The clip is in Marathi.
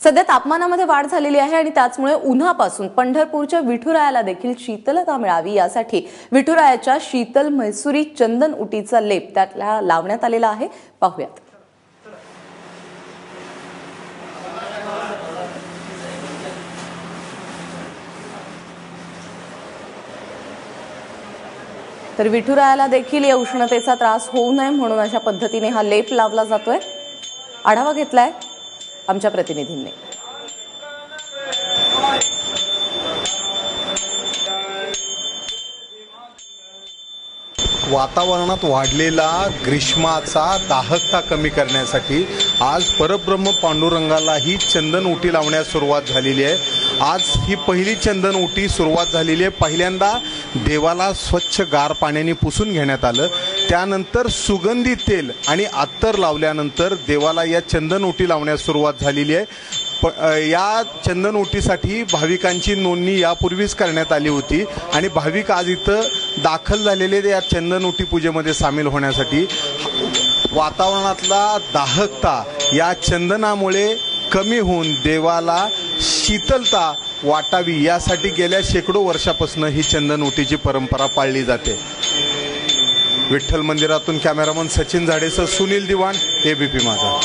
सध्या तापमानामध्ये वाढ झालेली आहे आणि त्याचमुळे उन्हापासून पंढरपूरच्या विठुरायाला देखील शीतलता मिळावी यासाठी विठुरायाच्या शीतल म्हैसूरी चंदन उटीचा लेप त्याला लावण्यात आलेला आहे। पाहूयात। तर विठुरायाला देखील या उष्णतेचा त्रास होऊ नये म्हणून अशा पद्धतीने हा लेप लावला जातोय। आढावा घेतलाय आमच्या प्रतिनिधींनी। वातावरणात वाढलेला ग्रीष्माचा दाहकता कमी करण्यासाठी आज परब्रह्म पांडुरंगालाही चंदन उटी लावण्यास सुरुवात झालेली आहे। आज ही पहिली चंदन उटी सुरुवात झालेली आहे। पहिल्यांदा देवाला स्वच्छ गार पाण्याने पुसून घेण्यात आलं, त्यानंतर सुगंधी तेल आणि अत्तर लावल्यानंतर देवाला या चंदन उटी लावण्यास सुरुवात झालेली आहे। या चंदन उटीसाठी भाविकांची नोंदणी यापूर्वीच करण्यात आली होती आणि भाविक आज इथं दाखल झालेले या चंदन उटी पूजेमध्ये सामील होण्यासाठी। वातावरणातला दाहकता या चंदनामुळे कमी होऊन देवाला शीतलता वाटावी यासाठी गेल्या शेकडो वर्षापासून ही चंदन उटीची परंपरा पाळली जाते। विठ्ठल मंदिरातून कॅमेरामन सचिन झाडेसह सुनील दिवाण, एबीपी माझा।